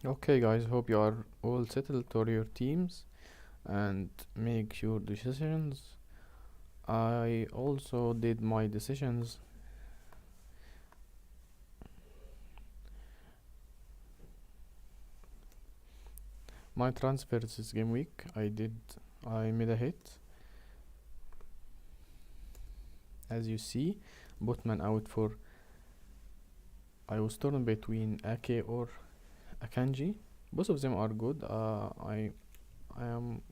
Okay guys, hope you are all settled to your teams and make your decisions. I also did my decisions. My transfers this game week, I made a hit. As you see, Botman out for, I was torn between Ake or Akanji. Both of them are good. I am,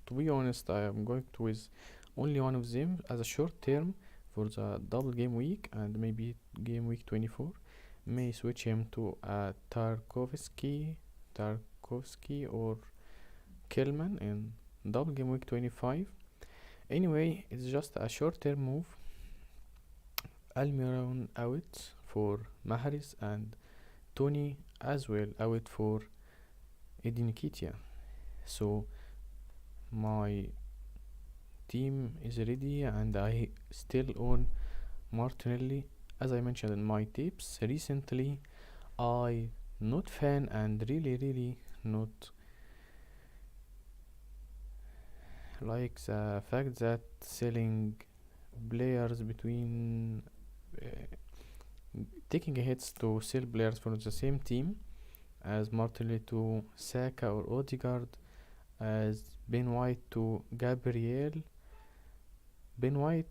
to be honest, I am going to with only one of them as a short term for the double game week, and maybe game week 24 may switch him to Tarkovsky or Killman in double game week 25. Anyway, it's just a short term move. Almiron out for Mahrez and Tony as well out for Edinikitia. So my team is ready and I still own Martinelli. As I mentioned in my tips recently, I not fan and really not like the fact that selling players between taking hits to sell players from the same team as Martinelli to Saka or Odegaard, as Ben White to Gabriel. Ben White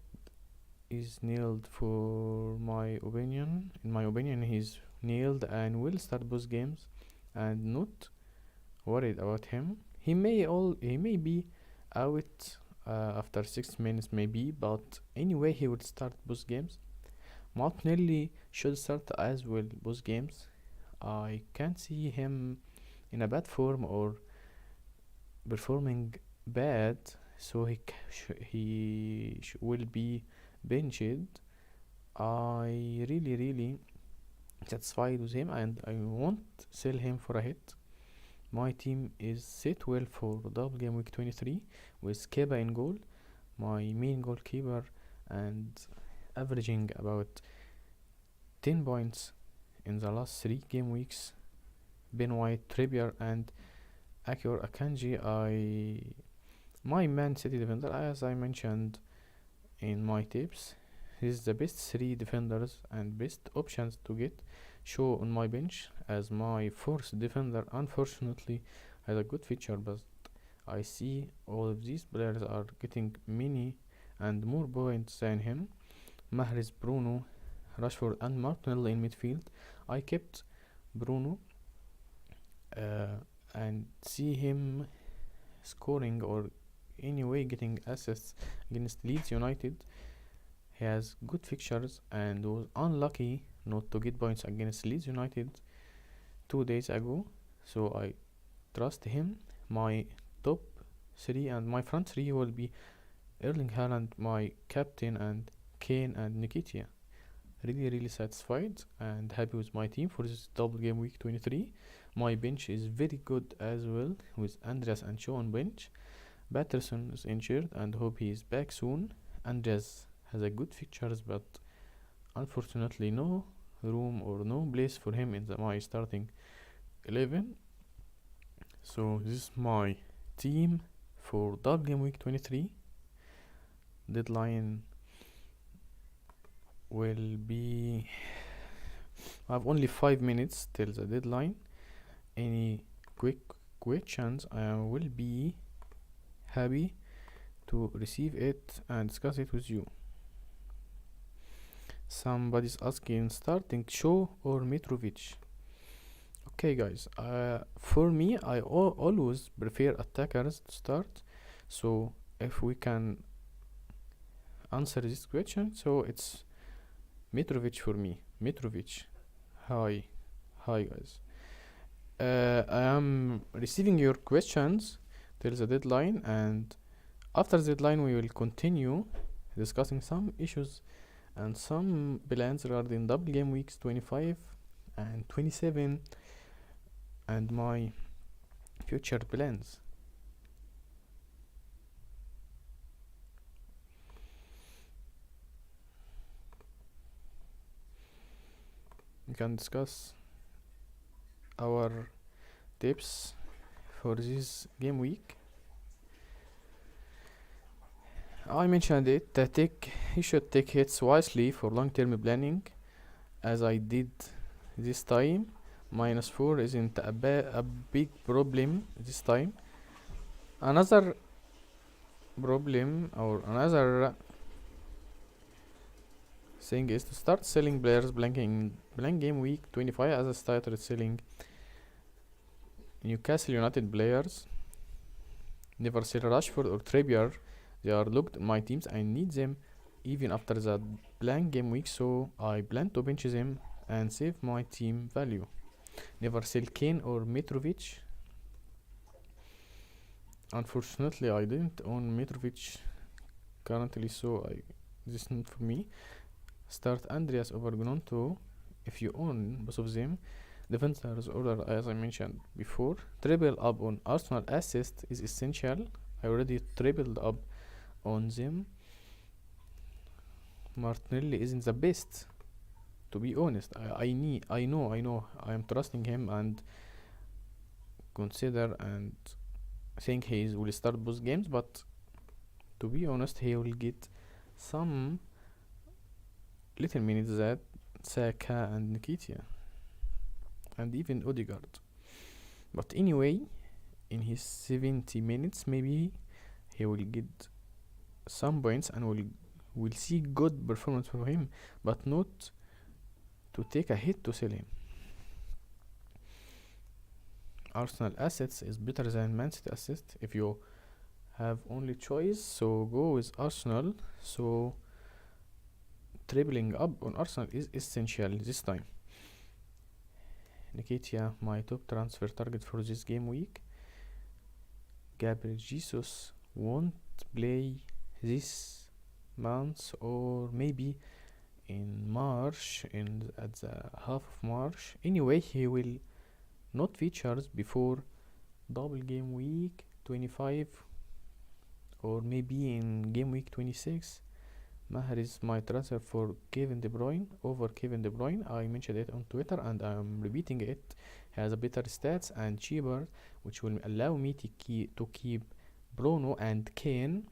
is nailed for my opinion. In my opinion, he's nailed and will start both games, and not worried about him. He may be out after 6 minutes maybe, but anyway he would start both games. Martinelli should start as well both games. I can't see him in a bad form or performing bad, so he will be benched. I really satisfied with him and I won't sell him for a hit. My team is set well for double game week 23 with Keba in goal, my main goalkeeper, and averaging about 10 points in the last 3 game weeks. Ben White, Trippier, and Akor Akanji. My Man City defender, as I mentioned in my tips, is the best 3 defenders and best options to get show on my bench, as my 4th defender unfortunately has a good feature, but I see all of these players are getting many and more points than him. Mahrez, Bruno, Rashford and Martinelli in midfield. I kept Bruno and see him scoring or anyway getting assists against Leeds United. He has good fixtures and was unlucky not to get points against Leeds United 2 days ago, so I trust him. My top 3 and my front 3 will be Erling Haaland, my captain, and Kane and Nketiah. Really satisfied and happy with my team for this double game week 23. My bench is very good as well, with Andreas and Shaw on bench. Patterson is injured and hope he is back soon. Andreas has a good fixtures, but unfortunately no room or no place for him in my starting 11. So this is my team for double game week 23. Deadline will be, I have only 5 minutes till the deadline. Any quick questions, I will be happy to receive it and discuss it with you. Somebody's asking, starting Shaw or Mitrovic? Okay guys, for me I always prefer attackers to start, so if we can answer this question, so it's Mitrovic for me. Mitrovic. Hi guys. I am receiving your questions till the deadline, and after the deadline we will continue discussing some issues and some plans regarding double game weeks 25 and 27 and my future plans. We can discuss our tips for this game week. I mentioned it that he should take hits wisely for long-term planning, as I did this time. -4 isn't a big problem this time. Another problem or another thing is to start selling players blank game week 25, as I started selling Newcastle United players. Never sell Rashford or Trippier. They are looked in my teams. I need them even after the blank game week, so I plan to bench them and save my team value. Never sell Kane or Mitrovic. Unfortunately, I didn't own Mitrovic currently, so this is not for me. Start Andreas over Gnonto if you own both of them. Defenders order, as I mentioned before. Triple up on Arsenal assist is essential. I already tripled up on them. Martinelli isn't the best, to be honest. I know I am trusting him and consider and think he will start both games, but to be honest, he will get some little minutes that Saka and Nketiah and even Odegaard. But anyway, in his 70 minutes, maybe he will get some points and we'll see good performance from him, but not to take a hit to sell him. Arsenal assets is better than Man City assets if you have only choice, so go with Arsenal. So tripling up on Arsenal is essential this time. Nketiah, my top transfer target for this game week. Gabriel Jesus won't play this month, or maybe in March, at the half of March. Anyway, he will not feature before double game week 25, or maybe in game week 26. Maher is my transfer for Kevin De Bruyne over Kevin De Bruyne. I mentioned it on Twitter and I'm repeating it. He has a better stats and cheaper, which will allow me to keep Bruno and Kane.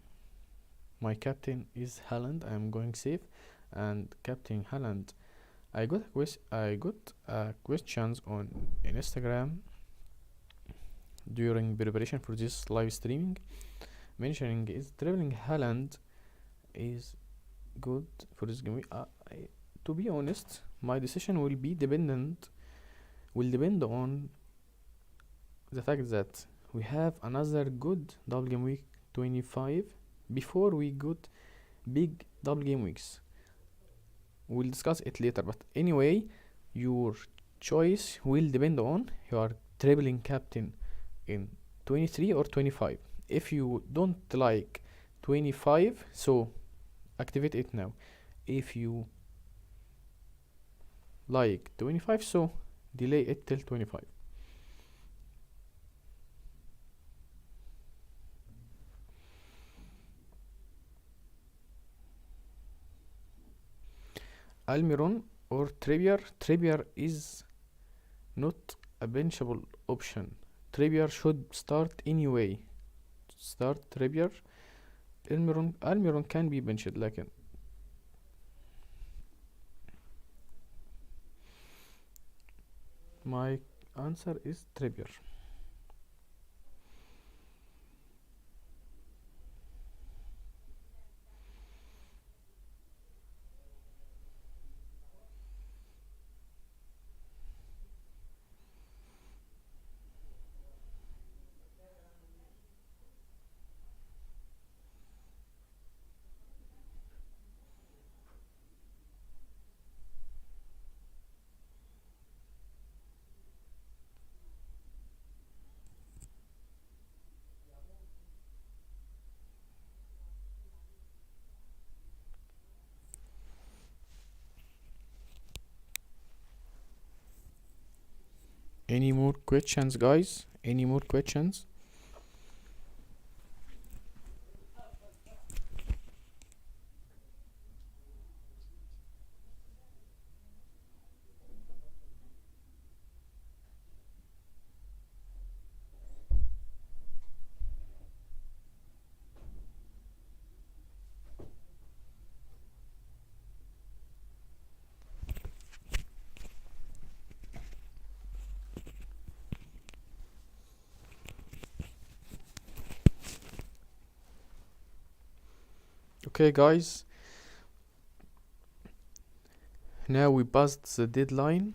My captain is Haaland. I am going safe and captain Haaland. I got questions on Instagram during preparation for this live streaming, mentioning is traveling Haaland is good for this game. To be honest, my decision will depend on the fact that we have another good double game week 25 before we got big double game weeks. We'll discuss it later, but anyway, your choice will depend on your traveling captain in 23 or 25. If you don't like 25, so activate it now. If you like 25, so delay it till 25. Almiron or Trippier. Trippier is not a benchable option. Trippier should start anyway. Start Trippier. Almiron can be benched, like my answer is Trippier. Any more questions, guys? Any more questions? Okay guys, now we passed the deadline.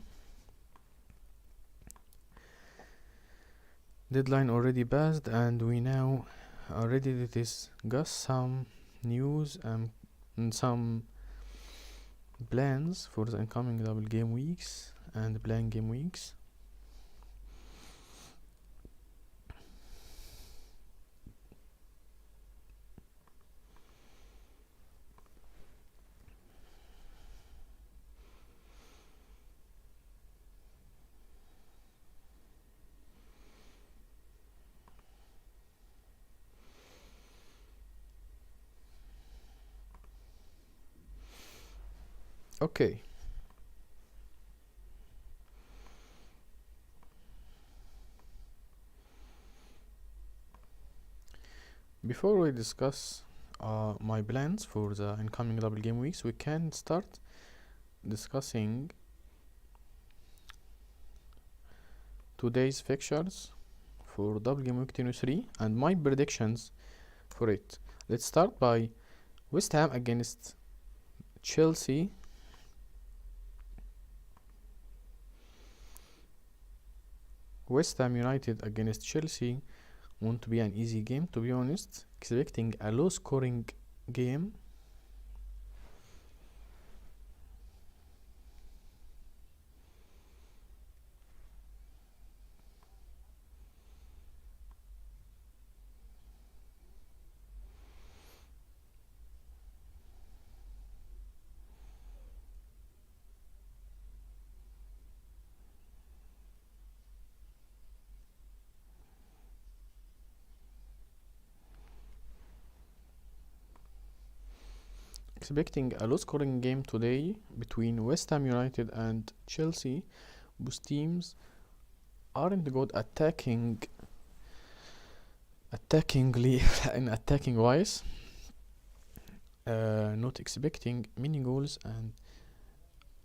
Deadline already passed, and we now are ready to discuss some news and some plans for the incoming double game weeks and plan game weeks. Okay. Before we discuss my plans for the incoming double game weeks, we can start discussing today's fixtures for double game week 23 and my predictions for it. Let's start by West Ham against Chelsea. West Ham United against Chelsea won't be an easy game, to be honest. Expecting a low scoring game. Expecting a low scoring game today between West Ham United and Chelsea. Both teams aren't good attacking in attacking wise. Not expecting many goals, and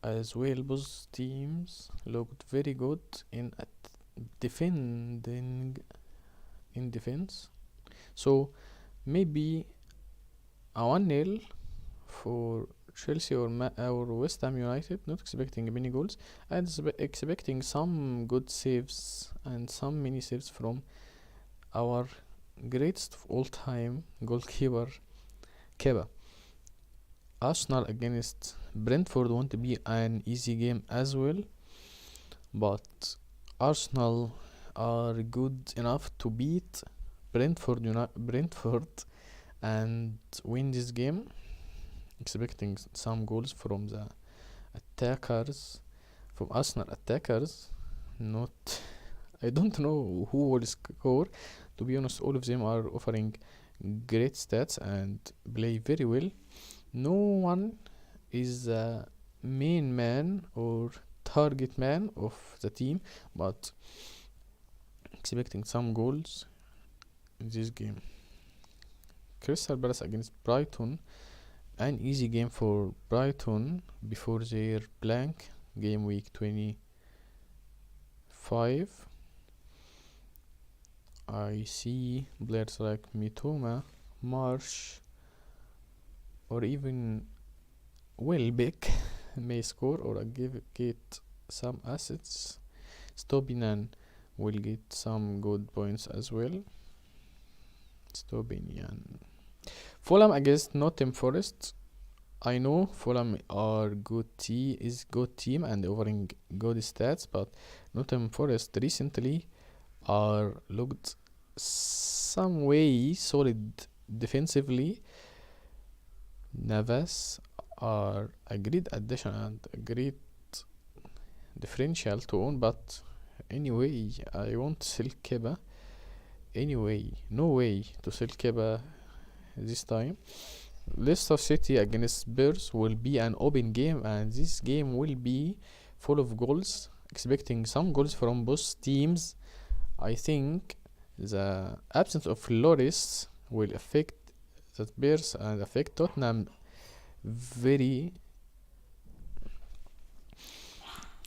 as well both teams looked very good in defending in defense. So maybe a 1-0 for Chelsea or West Ham United. Not expecting many goals, and expecting some good saves and some many saves from our greatest of all time goalkeeper Keba. Arsenal against Brentford won't be an easy game as well, but Arsenal are good enough to beat Brentford and win this game. Expecting some goals from the attackers, from Arsenal attackers. Not, I don't know who will score. To be honest, all of them are offering great stats and play very well. No one is the main man or target man of the team, but expecting some goals in this game. Crystal Palace against Brighton. An easy game for Brighton before their blank game week 25. I see players like Mitoma, Marsh, or even Welbeck may score or get some assets. Stobinian will get some good points as well. Stobinian. Fulham against Nottingham Forest. I know Fulham are good team and offering good stats, but Nottingham Forest recently are looked some way solid defensively. Navas are a great addition and a great differential to own, but anyway, I won't sell Keba. Anyway, no way to sell Keba this time. Leicester City against Spurs will be an open game, and this game will be full of goals. Expecting some goals from both teams. I think the absence of Lloris will affect the Spurs and affect Tottenham very.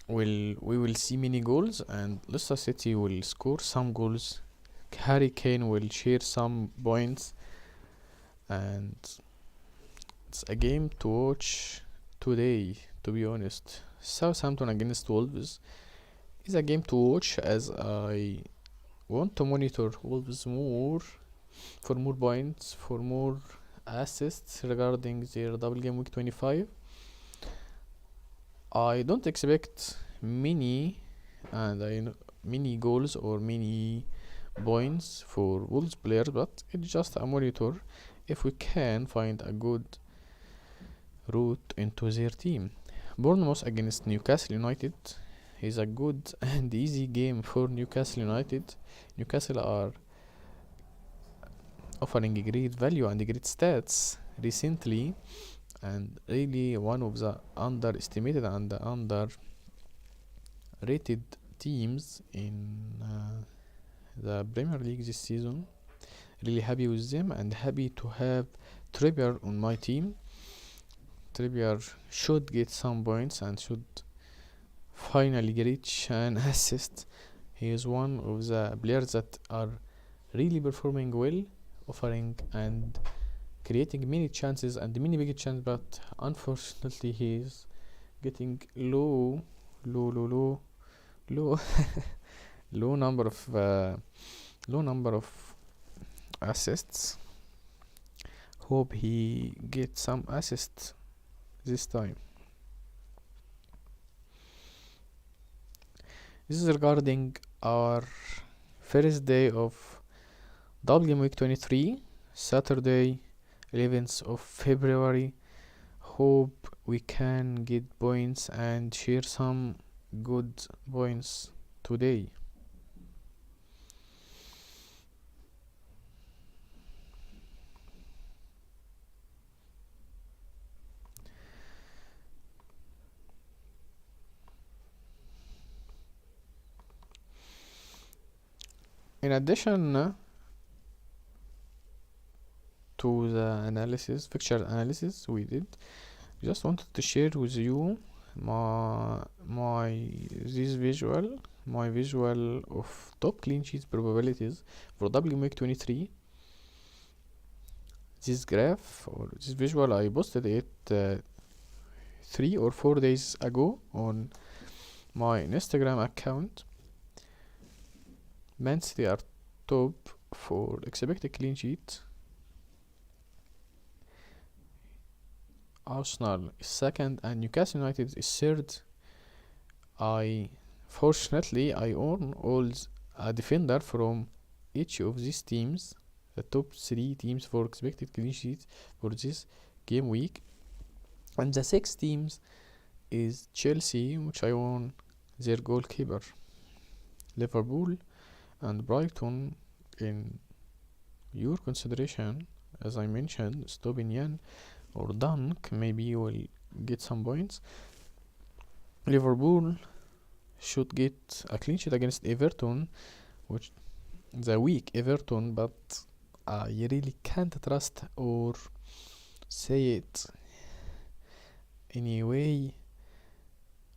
We will see many goals, and Leicester City will score some goals. Harry Kane will share some points, and it's a game to watch today, to be honest. Southampton against Wolves is a game to watch, as I want to monitor Wolves more, for more points, for more assists regarding their double game week 25. I don't expect many many goals or many points for Wolves players, but it's just a monitor if we can find a good route into their team. Bournemouth against Newcastle United is a good and easy game for Newcastle United. Newcastle are offering great value and great stats recently, and really one of the underestimated and underrated teams in the Premier League this season. Really happy with them and happy to have Trippier on my team. Trippier should get some points and should finally reach an assist. He is one of the players that are really performing well, offering and creating many chances and many big chances, but unfortunately he is getting low low number of assists. Hope he gets some assists this time. This is regarding our first day of double game week 23, Saturday 11th of February. Hope we can get points and share some good points today. In addition to the fixture analysis we did, just wanted to share with you my visual of top clean sheets probabilities for double game week 23. This graph or this visual I posted it 3 or 4 days ago on my Instagram account. Man City are top for expected clean sheet. Arsenal is second and Newcastle United is third. Fortunately I own all a defender from each of these teams, the top 3 teams for expected clean sheets for this game week, and the 6 teams is Chelsea, which I own their goalkeeper, Liverpool and Brighton in your consideration. As I mentioned, Stobinian or Dunk, maybe you will get some points. Liverpool should get a clean sheet against Everton, which the weak Everton, but you really can't trust or say it anyway.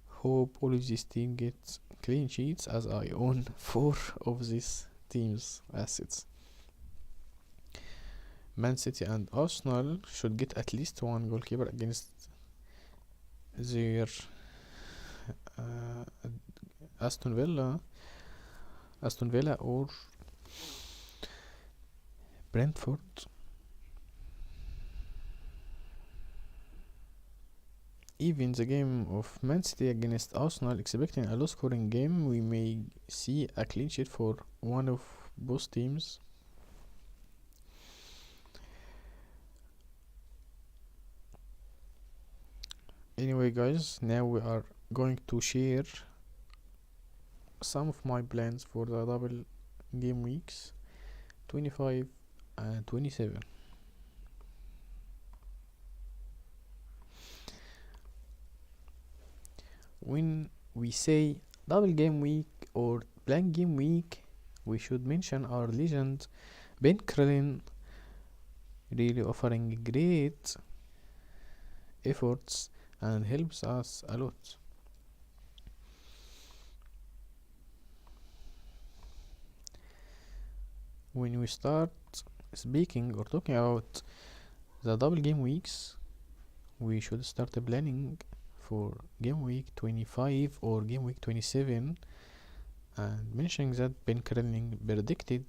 Hope all of these teams get clean sheets, as I own 4 of these teams' assets. Man City and Arsenal should get at least one goalkeeper against their Aston Villa or Brentford. Even the game of Man City against Arsenal, expecting a low scoring game, we may see a clean sheet for one of both teams. Anyway guys, now we are going to share some of my plans for the double game weeks 25 and 27. When we say double game week or blank game week, we should mention our legend Ben Crellin, really offering great efforts and helps us a lot. When we start speaking or talking about the double game weeks, we should start planning for game week 25 or game week 27, and mentioning that Ben Krelling predicted,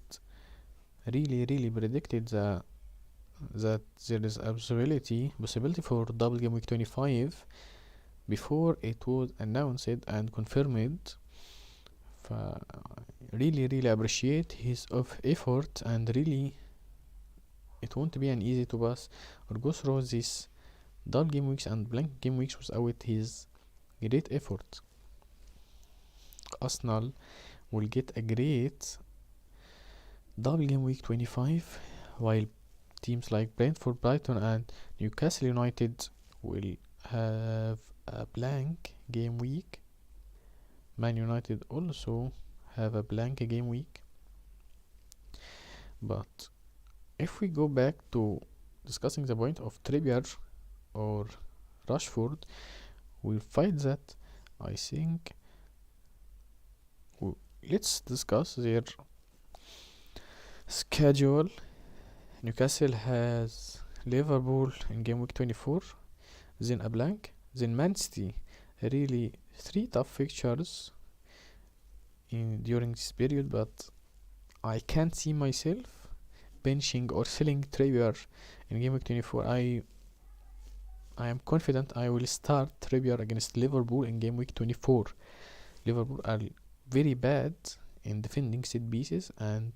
really predicted that there is a possibility for double game week 25 before it was announced and confirmed. Really appreciate his effort, and really it won't be an easy to pass or go through this double game weeks and blank game weeks without his great effort. Arsenal will get a great double game week 25, while teams like Brentford, Brighton and Newcastle United will have a blank game week. Man United also have a blank game week. But if we go back to discussing the point of Trippier or Rashford, we'll find that I think let's discuss their schedule. Newcastle has Liverpool in game week 24, then a blank, then Man City. Really 3 tough fixtures during this period, but I can't see myself benching or selling Trippier in game week 24. I am confident I will start Trippier against Liverpool in game week 24. Liverpool are very bad in defending set pieces, and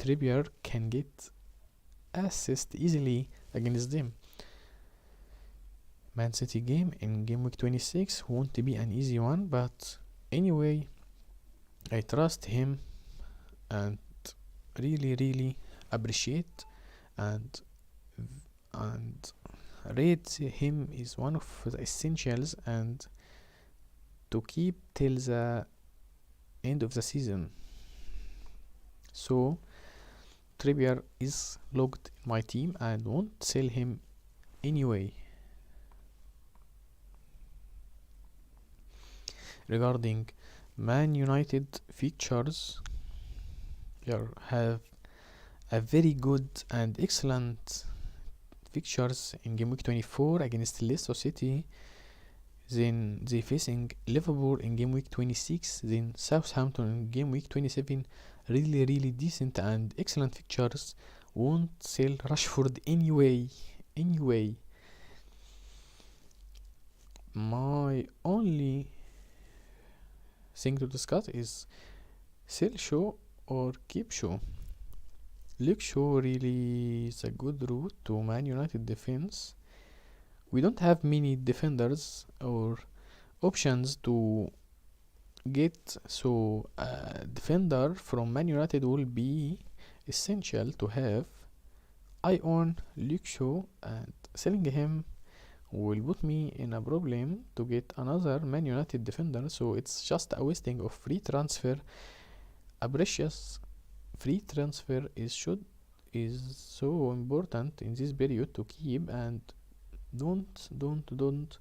Trippier can get assist easily against them. Man City game in game week 26 won't be an easy one, but anyway, I trust him and really appreciate and rate him is one of the essentials and to keep till the end of the season. So Trippier is logged in my team and won't sell him anyway. Regarding Man United features, they have a very good and excellent fixtures in game week 24 against Leicester City. Then they facing Liverpool in game week 26, then Southampton in game week 27. Really decent and excellent fixtures. Won't sell Rashford anyway. My only thing to discuss is sell Shaw or keep Shaw. Luke Shaw really is a good route to Man United defense. We don't have many defenders or options to get, so a defender from Man United will be essential to have. I own Luke Shaw, and selling him will put me in a problem to get another Man United defender, so it's just a wasting of free transfer. A precious free transfer is so important in this period to keep, and don't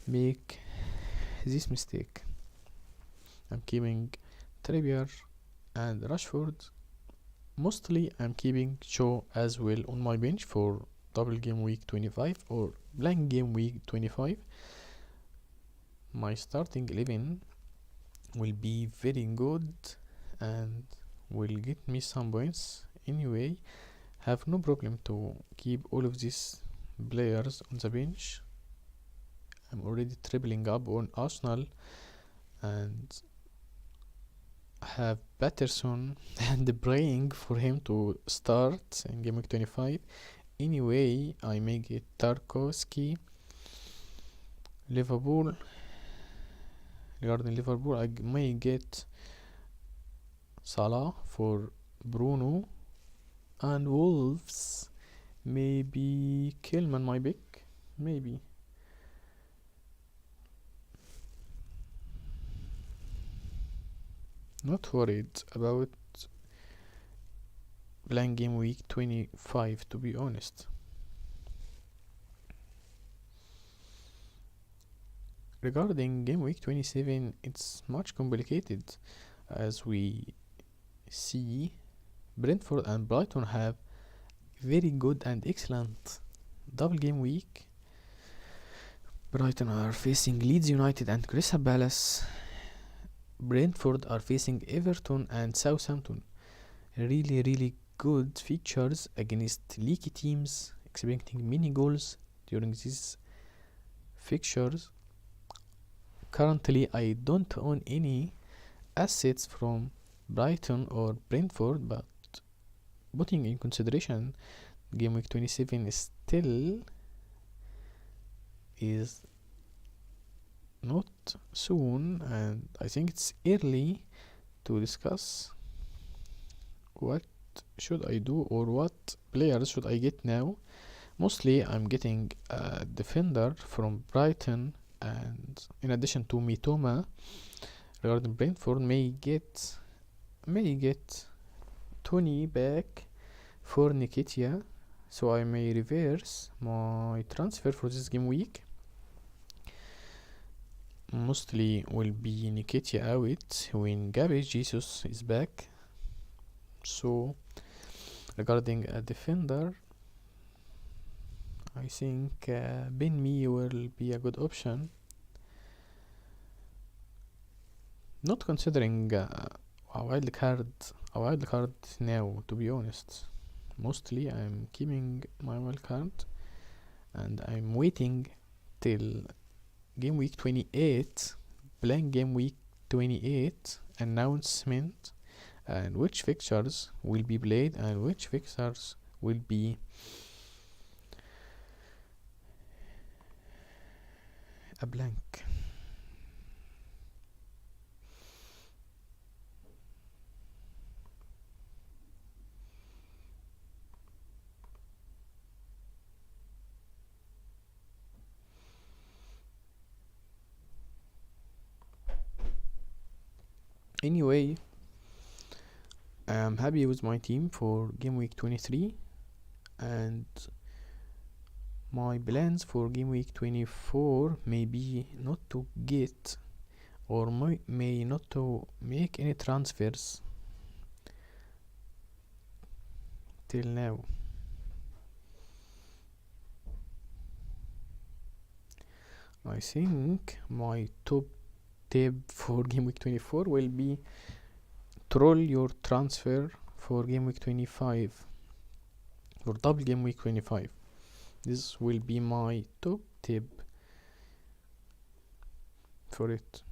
make this mistake. I'm keeping Trippier and Rashford. Mostly I'm keeping Shaw as well on my bench for double game week 25 or blank game week 25. My starting 11 will be very good and will get me some points anyway. Have no problem to keep all of these players on the bench. I'm already tripling up on Arsenal and have Patterson and praying for him to start in game week 25. Anyway, I may get Tarkowski. Liverpool. Regarding Liverpool, I may get Salah for Bruno. And Wolves, maybe Killman my pick. Maybe. Not worried about blank game week 25, to be honest. Regarding game week 27, it's much complicated, as we see Brentford and Brighton have very good and excellent double game week. Brighton are facing Leeds United and Crystal Palace. Brentford are facing Everton and Southampton. Really good fixtures against leaky teams, expecting many goals during these fixtures. Currently, I don't own any assets from Brighton or Brentford, but putting in consideration game week 27 is not soon, and I think it's early to discuss what should I do or what players should I get now. Mostly I'm getting a defender from Brighton, and in addition to Mitoma. Regarding Brentford, may get Tony back for Nketiah, so I may reverse my transfer for this game week. Mostly will be Nketiah out when Gabriel Jesus is back. So regarding a defender, I think Ben Mee will be a good option. Not considering a wild card now, to be honest. Mostly I'm keeping my wild card and I'm waiting till game week 28, playing game week 28 announcement, and which fixtures will be played and which fixtures will be a blank. Anyway, I'm happy with my team for game week 23, and my plans for game week 24 may be not to get or may not to make any transfers till now. I think my top tip for game week 24 will be troll your transfer for game week 25 or double game week 25. This will be my top tip for it.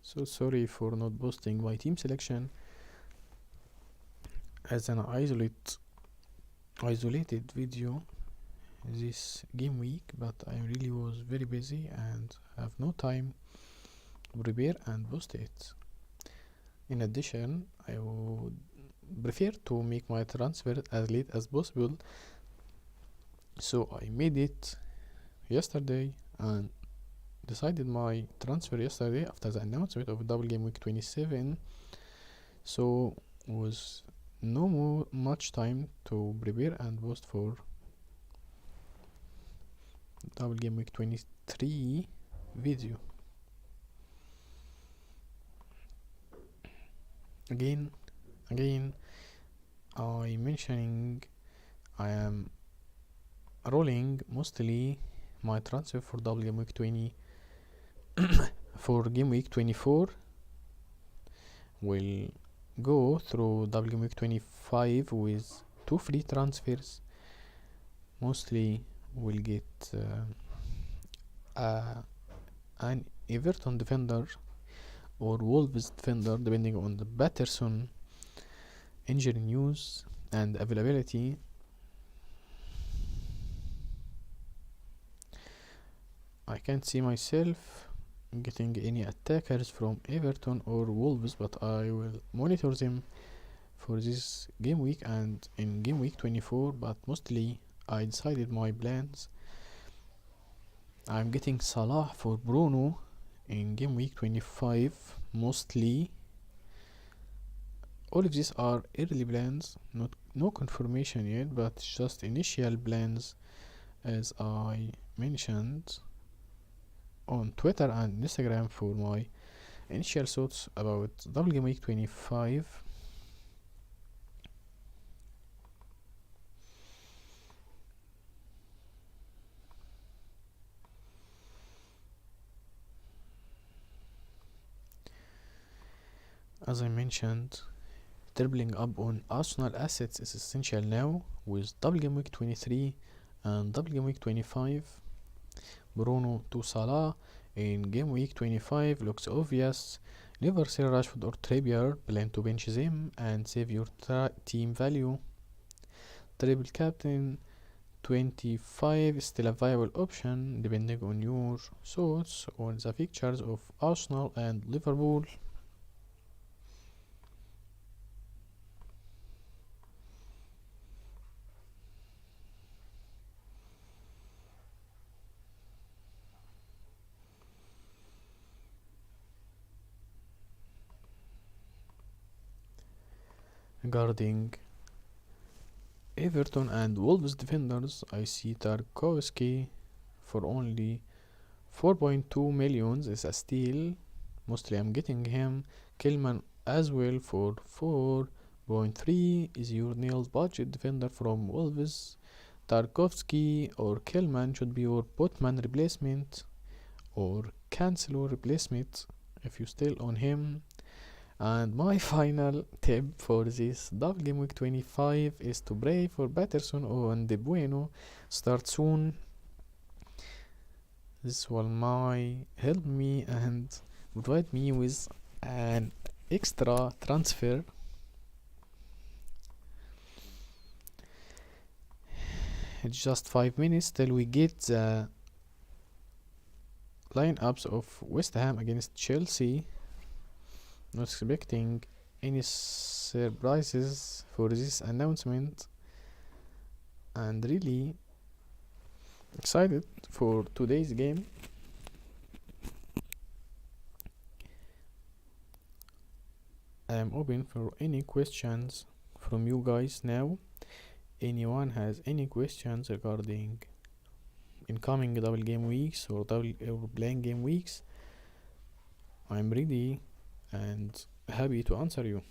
So sorry for not posting my team selection as an isolated video this game week, but I really was very busy and have no time to prepare and post it. In addition, I would prefer to make my transfer as late as possible, so I made it yesterday and decided my transfer yesterday after the announcement of double game week 27, so was no much time to prepare and post for double game week 23 video. Again I mentioning I am rolling mostly my transfer for double game week 20 for game week 24 will go through double game week 25 with 2 free transfers. Mostly will get an Everton defender or Wolves defender depending on the Patterson injury news and availability. I can't see myself getting any attackers from Everton or Wolves, but I will monitor them for this game week and in game week 24, but mostly I decided my plans. I'm getting Salah for Bruno in game week 25 mostly. All of these are early plans, no confirmation yet, but just initial plans as I mentioned on Twitter and Instagram for my initial thoughts about double game week 25. As I mentioned, tripling up on Arsenal assets is essential now with double game week 23 and double game week 25. Bruno to Salah in game week 25 looks obvious. Never sell Rashford or Trippier, plan to bench them and save your team value. Triple captain 25 is still a viable option depending on your thoughts on the fixtures of Arsenal and Liverpool. Regarding Everton and Wolves defenders, I see Tarkowski for only 4.2 millions is a steal. Mostly I'm getting him. Kilman as well for 4.3 is your nailed budget defender from Wolves. Tarkovsky or Kilman should be your Botman replacement or Cancelo replacement if you still on him. And my final tip for this double game week 25 is to pray for Patterson and De Bueno start soon. This will help me and provide me with an extra transfer. It's just 5 minutes till we get the lineups of West Ham against Chelsea. Not expecting any surprises for this announcement and really excited for today's game. I am open for any questions from you guys now. Anyone has any questions regarding incoming double game weeks or playing game weeks, I'm ready and happy to answer you.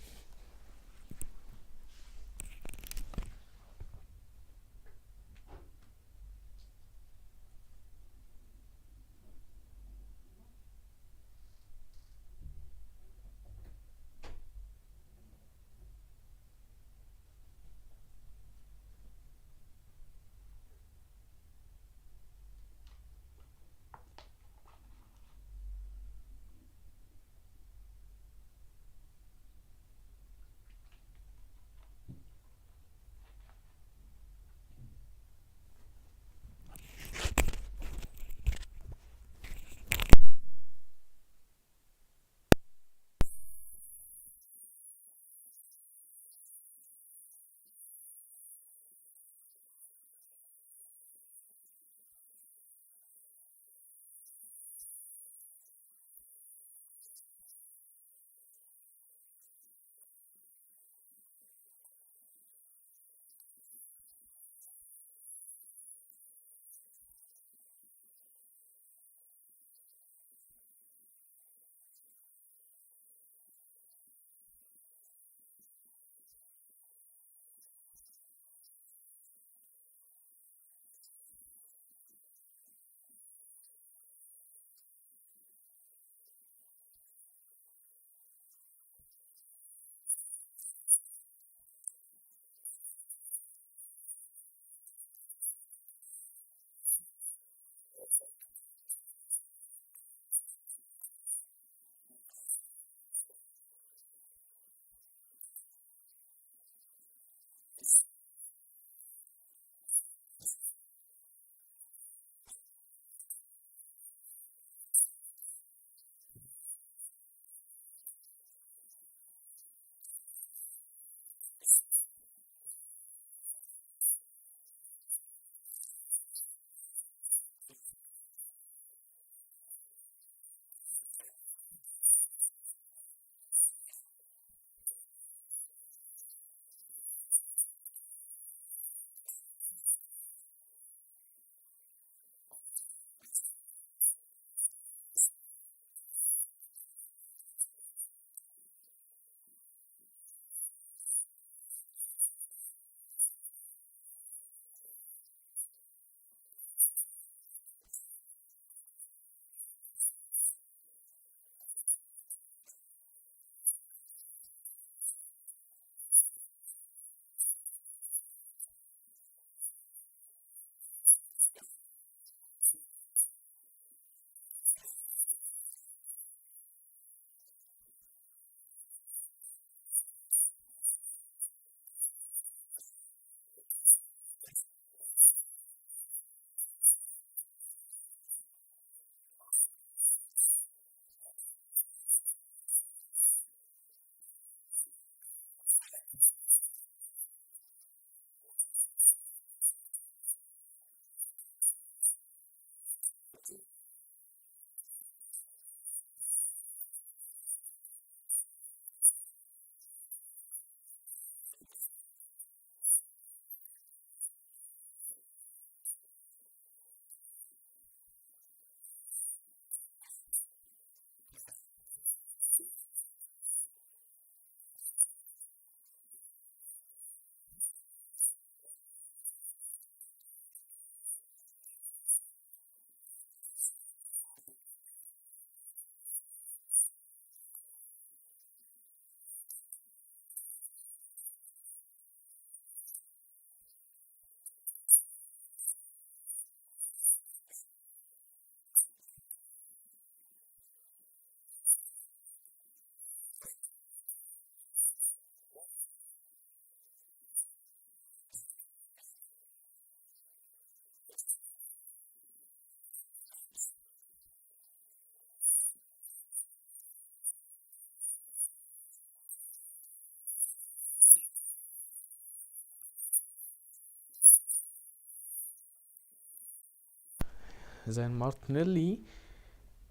than Martinelli.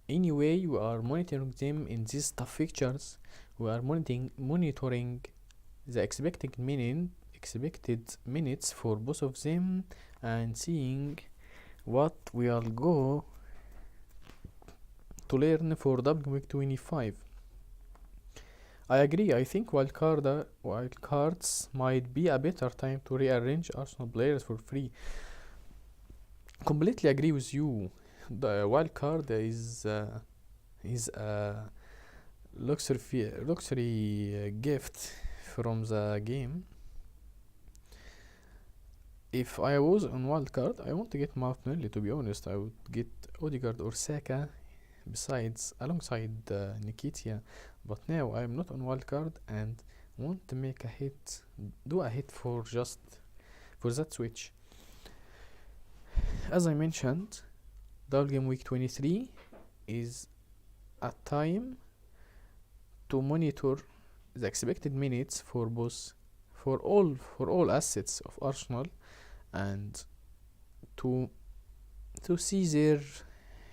Anyway, we are monitoring them in these tough fixtures. We are monitoring the expected minutes for both of them and seeing what we'll go to learn for Gameweek 25. I agree. I think wildcards might be a better time to rearrange Arsenal players for free. Completely agree with you. The wildcard is a luxury gift from the game. If I was on wildcard, I want to get Martinelli. To be honest, I would get Odegaard or Saka alongside Nikitia. But now I'm not on wildcard and want to make do a hit for that switch. As I mentioned, Gameweek 23 is a time to monitor the expected minutes for all assets of Arsenal, and to see their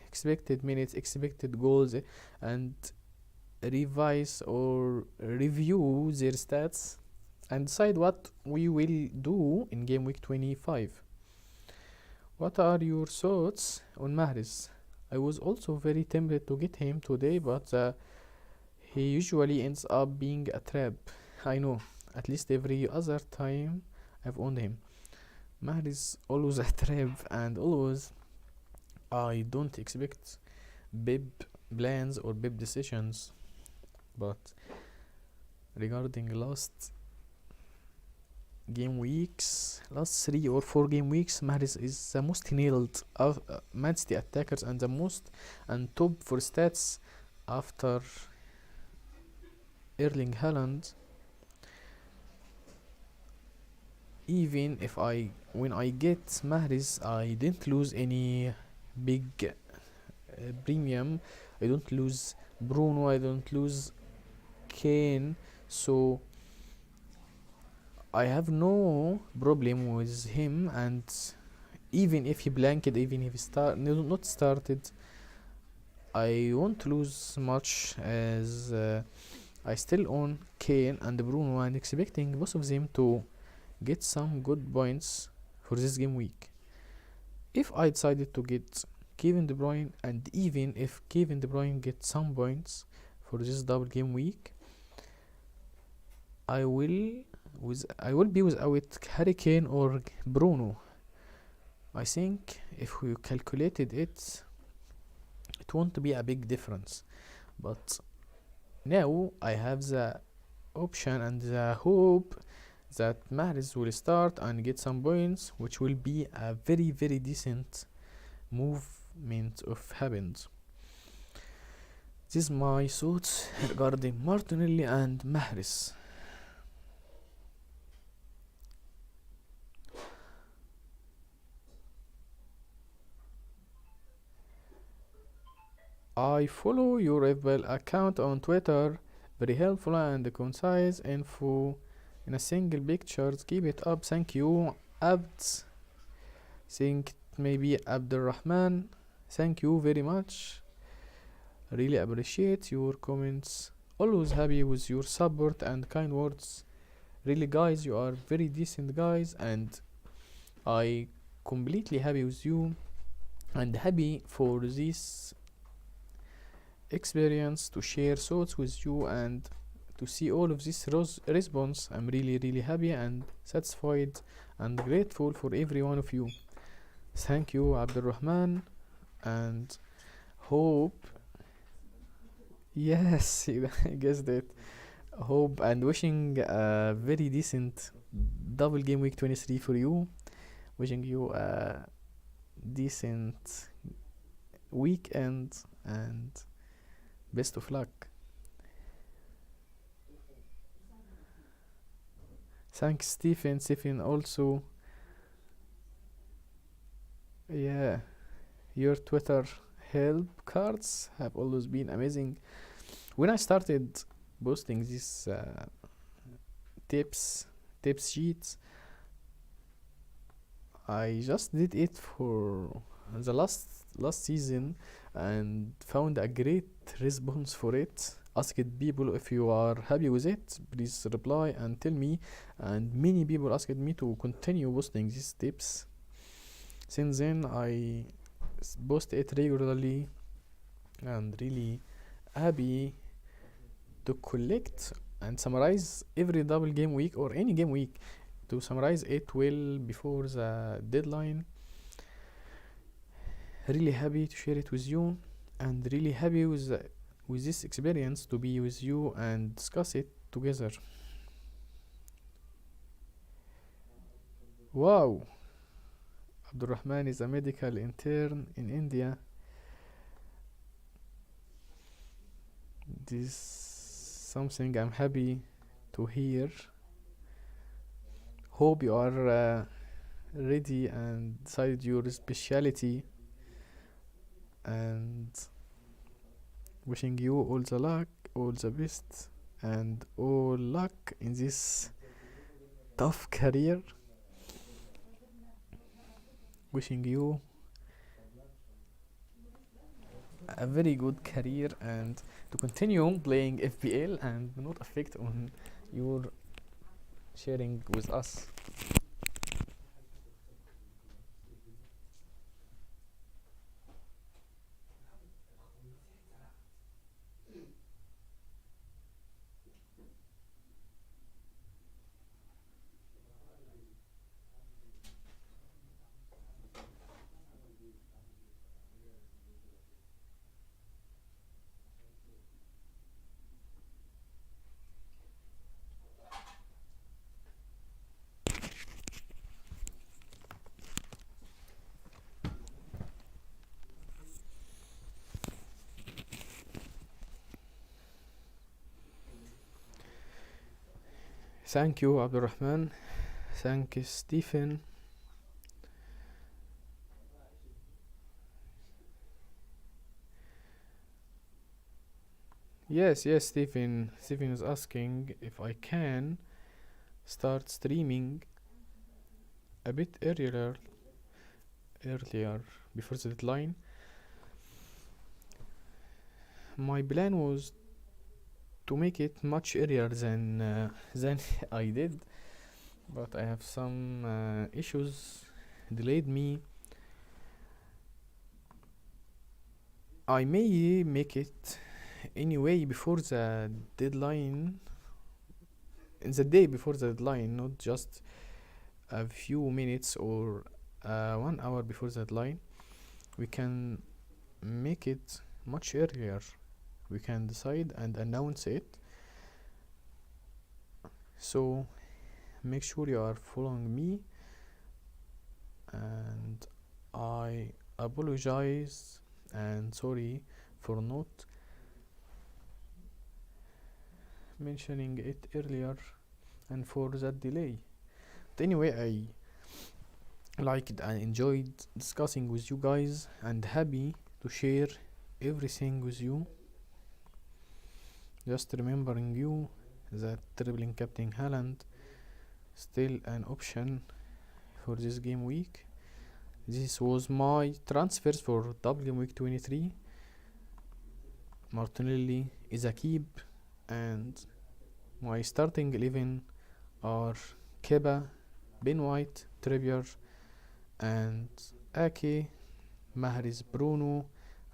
expected minutes, expected goals, and revise or review their stats and decide what we will do in Gameweek 25. What are your thoughts on Mahrez? I was also very tempted to get him today, but he usually ends up being a trap. I know, at least every other time I've owned him. Mahrez always a trap, and always I don't expect big plans or big decisions. But regarding last 3 or 4 game weeks, Mahrez is the most nailed Man City attackers and the most and top for stats after Erling Haaland. Even if when I get Mahrez, I didn't lose any big premium. I don't lose Bruno, I don't lose Kane, so I have no problem with him. And even if he blanked, even if he not started, I won't lose much, as I still own Kane and Bruno and expecting both of them to get some good points for this game week. If I decided to get Kevin De Bruyne, and even if Kevin De Bruyne gets some points for this double game week, I will be without Harry Kane or Bruno. I think if we calculated it won't be a big difference. But now I have the option and the hope that Mahrez will start and get some points, which will be a very, very decent movement of happens. This is my thoughts regarding Martinelli and Mahrez. I follow your Fpl account on Twitter. Very helpful and concise info in a single picture. Keep it up. Thank you. Abd. Think maybe Abdurrahman. Thank you very much. Really appreciate your comments. Always happy with your support and kind words. Really, guys, you are very decent guys, and I completely happy with you and happy for this experience to share thoughts with you and to see all of this response. I'm really, really happy and satisfied and grateful for every one of you. Thank you, Abdurrahman, and hope, yes, I guessed it. Hope and wishing a very decent double game week 23 for you. Wishing you a decent weekend and best of luck. Thanks, Stephen. Stephen also. Yeah, your Twitter help cards have always been amazing. When I started posting these tips sheets, I just did it for the last season and found a great response for it. Asked people if you are happy with it, please reply and tell me. And many people asked me to continue posting these tips. Since then, I post it regularly and really happy to collect and summarize every double game week or any game week, to summarize it well before the deadline. Really happy to share it with you, and really happy with this experience to be with you and discuss it together. Wow, Abdurrahman is a medical intern in India. This is something I'm happy to hear. Hope you are ready and decided your specialty, and wishing you all the luck, all the best, and all luck in this tough career. Wishing you a very good career and to continue playing FPL and not affect on your sharing with us. Thank you, Abdurrahman. Thank you, Stephen. Yes, Stephen. Stephen is asking if I can start streaming a bit earlier before the deadline. My plan was to make it much earlier than I did, but I have some issues delayed me. I may make it anyway before the deadline, the day before the deadline, not just a few minutes or 1 hour before the deadline. We can make it much earlier. We can decide and announce it. So make sure you are following me, and I apologize and sorry for not mentioning it earlier and for that delay. But anyway, I liked and enjoyed discussing with you guys and happy to share everything with you. Just remembering you that dribbling Captain Haaland still an option for this game week. This was my transfers for double game week 23. Martinelli is a keep, and my starting 11 are Keba, Ben White, Trippier, and Ake, Mahrez, Bruno,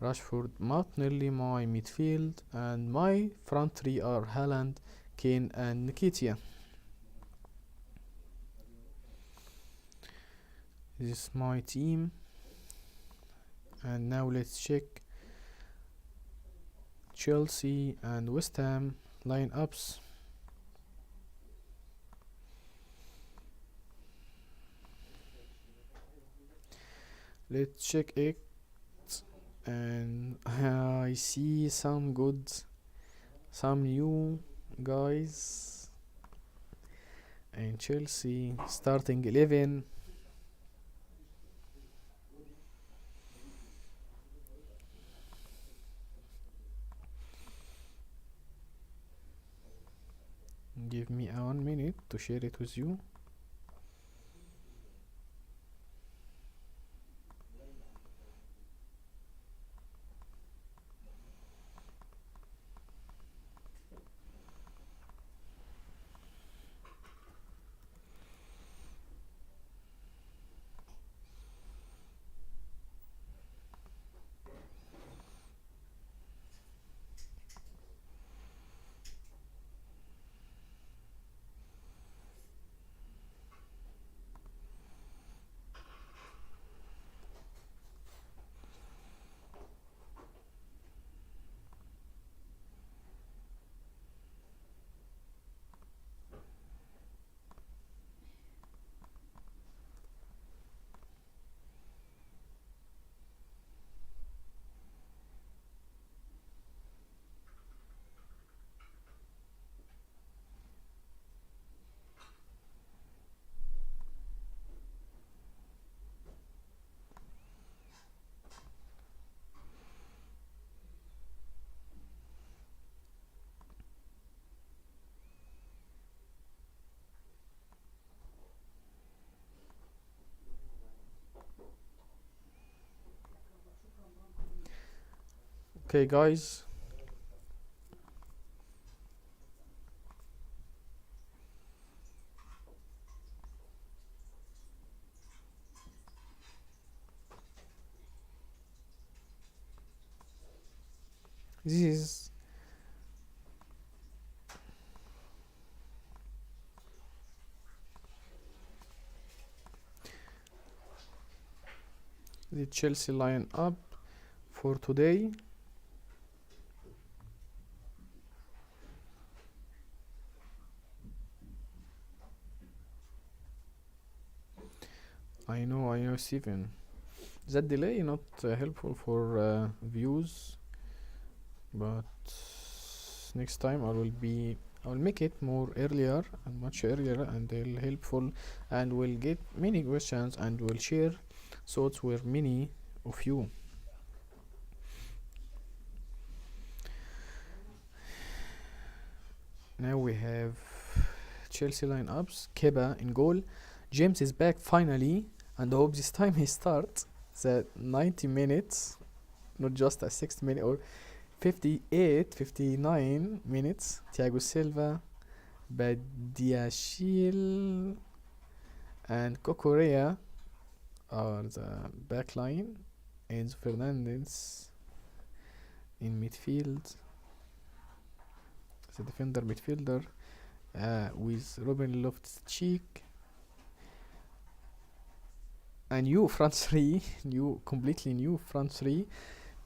Rashford, Martinelli, my midfield, and my front three are Haaland, Kane, and Nketiah. This is my team, and now let's check Chelsea and West Ham lineups. Let's check it, and I see some new guys. And Chelsea starting 11. Give me 1 minute to share it with you. Okay, guys. This is the Chelsea line up for today. I know, Steven. That delay not helpful for views, but next time I will make it more earlier and much earlier, and they'll helpful, and will get many questions, and will share thoughts with many of you. Now we have Chelsea lineups. Keba in goal. James is back finally, and I hope this time he starts the 90 minutes, not just a 60 minute or 58, 59 minutes. Thiago Silva, Badiashile, and Kokorea are the backline. Enzo Fernandez in midfield, the defender midfielder, with Robin Loftus-Cheek. A new front three, completely new front three,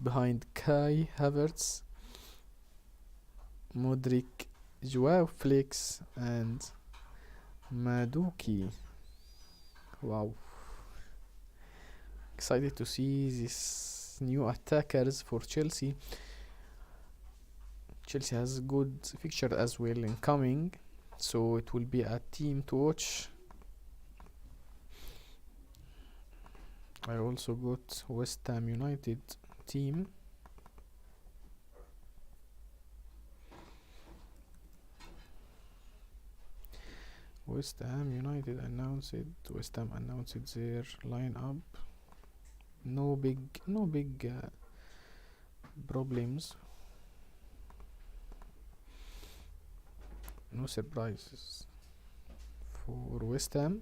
behind Kai Havertz, Modric, Joao Felix, and Maduki. Wow. Excited to see these new attackers for Chelsea. Chelsea has good fixture as well incoming, so it will be a team to watch. I also got West Ham United team. West Ham announced their lineup. No big problems. No surprises for West Ham.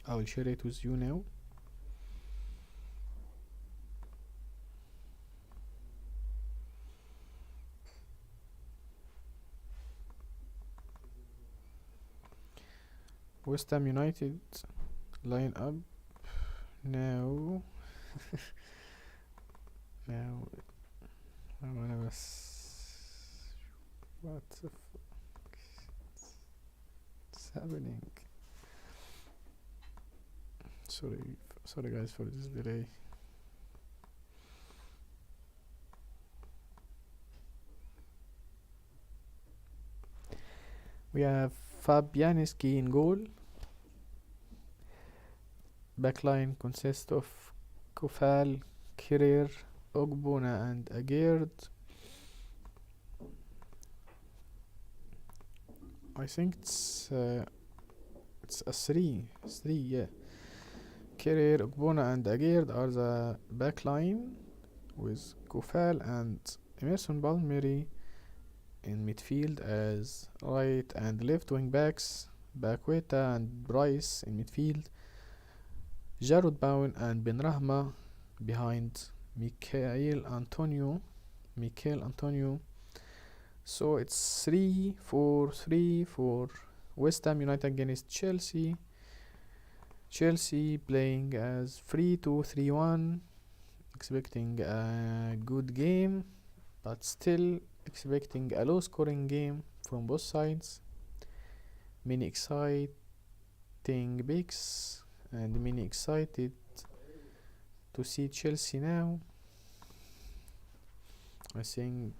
I will share it with you now. West Ham United line up now. Now I wanna what the fuck is happening? Sorry guys for this delay. We have Fabianski in goal. Backline consists of Kofal, Kirir, Ogbona, and Agerd. I think it's a three, yeah. Kirir, Ogbona, and Agerd are the backline, with Kofal and Emerson Palmieri in midfield as right and left wing backs, Bakweta and Bryce in midfield, Jarrod Bowen and Ben Rahma behind Mikel Antonio. So it's 3-4-3 for West Ham United against Chelsea. Chelsea playing as 3-2-3-1, expecting a good game, but still expecting a low scoring game from both sides. Many exciting picks and many excited to see Chelsea now. I think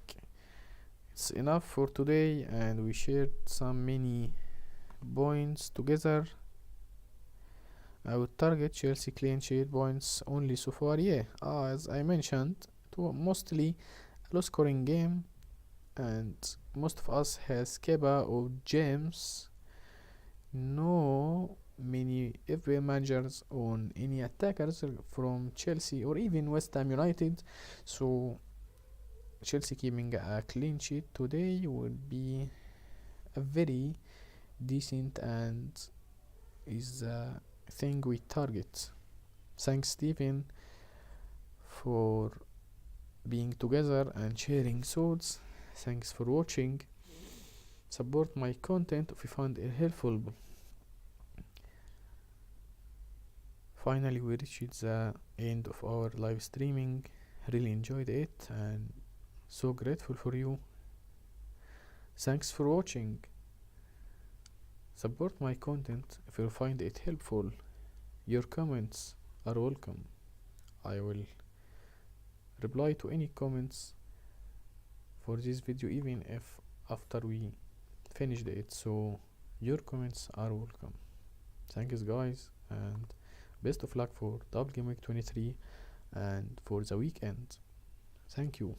it's enough for today, and we shared some many points together. I would target Chelsea clean sheet points only so far. As I mentioned, it was mostly a low scoring game, and most of us has Keba or James. No many FPL managers on any attackers from Chelsea or even West Ham United. So Chelsea keeping a clean sheet today would be a very decent and is a thing we target. Thanks Stephen for being together and sharing thoughts. Thanks for watching. Support my content if you found it helpful. Finally, we reached the end of our live streaming. Really enjoyed it and so grateful for you. Thanks for watching. Support my content if you find it helpful. Your comments are welcome. I will reply to any comments for this video even if after we finished it, so your comments are welcome. Thanks guys, and best of luck for double game week 23 and for the weekend. Thank you.